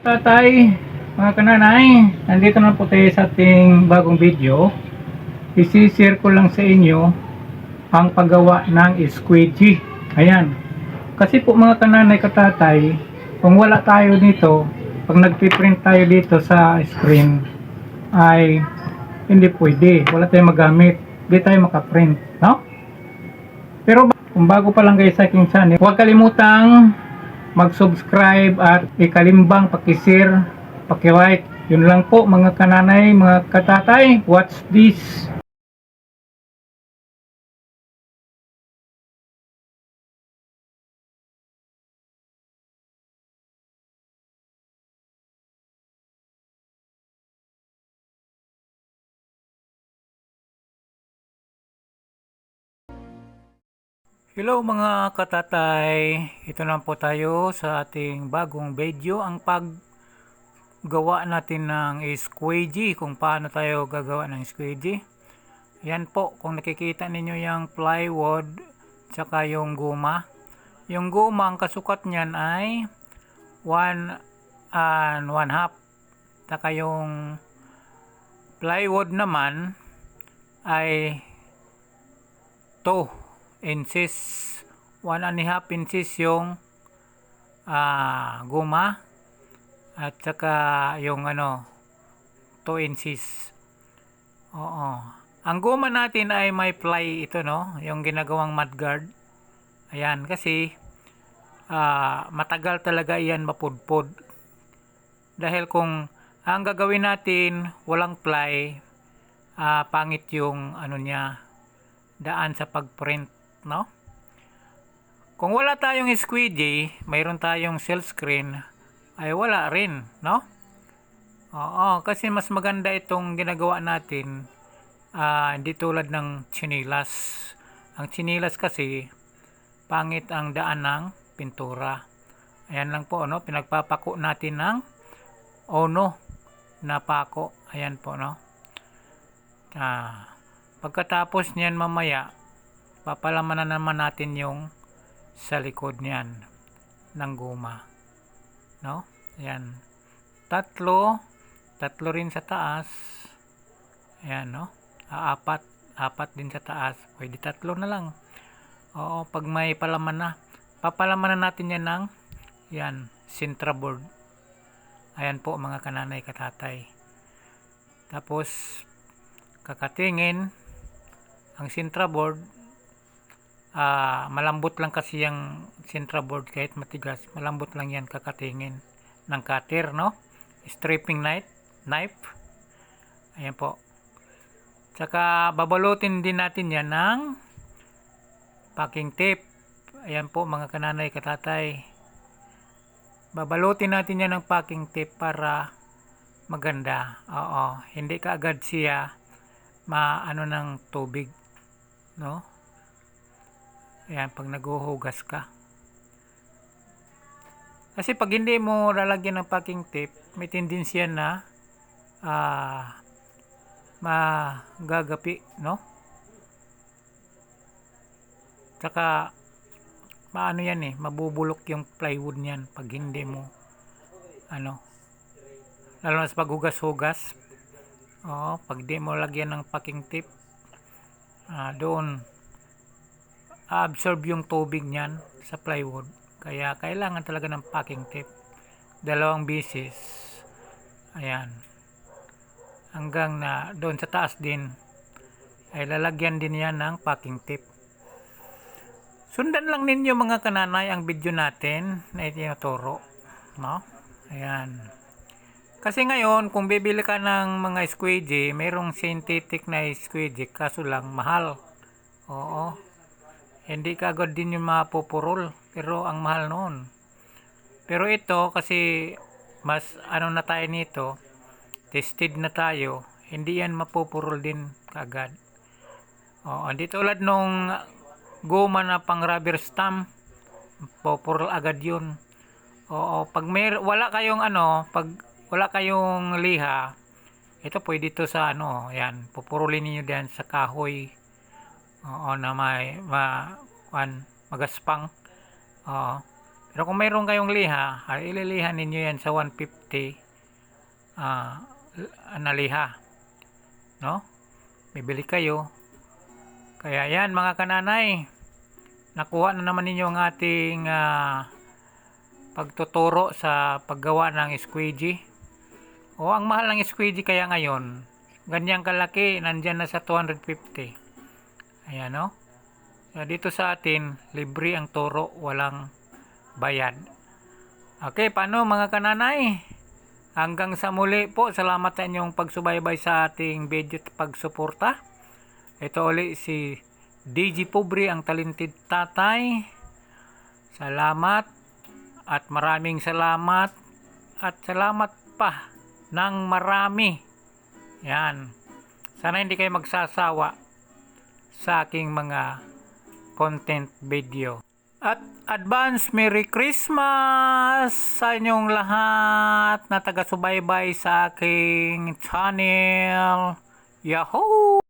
Tatay, mga kananay, nandito na po tayo sa ating bagong video. Isi-share ko lang sa inyo ang paggawa ng squidgy. Ayan. Kasi po mga kananay katatay, kung wala tayo dito, pag nagpiprint tayo dito sa screen, ay hindi pwede. Wala tayong magamit. Hindi tayo makaprint. No? Pero kung bago pa lang kayo sa aking channel, huwag kalimutang mag-subscribe at ikalimbang pakishare, paki-like. Yun lang po mga kananay, mga katatay. Watch this. Hello mga katatay. Ito na po tayo sa ating bagong video. Ang paggawa natin ng squidgy. Kung paano tayo gagawa ng squidgy. Yan po, kung nakikita ninyo yung plywood tsaka yung guma. Yung guma, ang kasukat niyan ay 1 and 1/2. Tsaka yung plywood naman ay 2 inches. 1.5 inches yung guma. At saka yung 2 inches. Oo. Ang guma natin ay may ply ito, no? Yung ginagawang mudguard. Ayan, kasi matagal talaga iyan mapudpod. Dahil kung ang gagawin natin walang ply, pangit yung niya, daan sa pagprint, no? Kung wala tayong squidgy, mayroon tayong silkscreen, ay wala rin, no? Oo, kasi mas maganda itong ginagawa natin, hindi tulad ng chinilas. Ang chinilas kasi pangit ang daan ng pintura. Ayan lang po, no? Pinagpapako natin ng ono na pako. Ayan po, no? Pagkatapos niyan mamaya, papalaman na naman natin yung sa likod niyan ng guma, no? Ayan. Tatlo rin sa taas. Ayan, no? Apat din sa taas. Pwede tatlo na lang. Oo, pag may palaman na, papalaman na natin yan ng sintra board. Ayan po mga kananay katatay. Tapos kakatingin ang sintra board. Malambot lang kasi yung sintra board, kahit matigas, malambot lang yan kakatingin ng cutter, no? Stripping knife. Ayan po. Tsaka babalutin din natin yan ng packing tape. Ayan po mga kananay katatay. Babalutin natin yan ng packing tape para maganda. Oo, hindi kaagad siya ng tubig, no? Ayan, pag naguhugas ka. Kasi pag hindi mo lalagyan ng packing tape, may tendensya na magagapi, no? Tsaka mabubulok yung plywood niyan pag hindi mo lalo na sa paghugas-hugas. Pag di mo lagyan ng packing tape, doon absorb yung tubig niyan sa plywood. Kaya kailangan talaga ng packing tape. 2 beses. Ayan. Hanggang na doon sa taas din ay lalagyan din yan ng packing tape. Sundan lang ninyo mga kananay ang video natin na itinuturo, no? Ayan. Kasi ngayon, kung bibili ka ng mga squidgy, mayroong synthetic na squidgy, kaso lang mahal. Oo. Hindi ka agad din yung mapupurol, pero ang mahal noon. Pero ito, kasi mas na tayo nito, tested na tayo, hindi yan mapupurol din kaagad. Hindi tulad nung guma na pang rubber stamp, popurol agad yun. Pag wala kayong pag wala kayong liha, ito pwede to sa yan, pupurulin niyo diyan sa kahoy. Na may magaspang. Pero kung mayroon kayong liha, ay ililiha ninyo yan sa 150 na liha. No? Bibili kayo. Kaya yan mga kananay, nakuha na naman ninyo ang ating pagtuturo sa paggawa ng squeegee. O ang mahal ng squeegee kaya ngayon, ganyang kalaki, nandyan na sa 250. Ayan no. So, dito sa atin, libre ang turo, walang bayad. Okay, paano mga kananay? Hanggang sa muli po, salamat sa inyong pagsubaybay sa ating video at pagsuporta. Ito uli si DJ Pobre, ang talented tatay. Salamat at maraming salamat at salamat pa ng marami. Yan. Sana hindi kayo magsasawa sa aking mga content video. At advance Merry Christmas sa inyong lahat na taga-subaybay sa aking channel. Yahoo!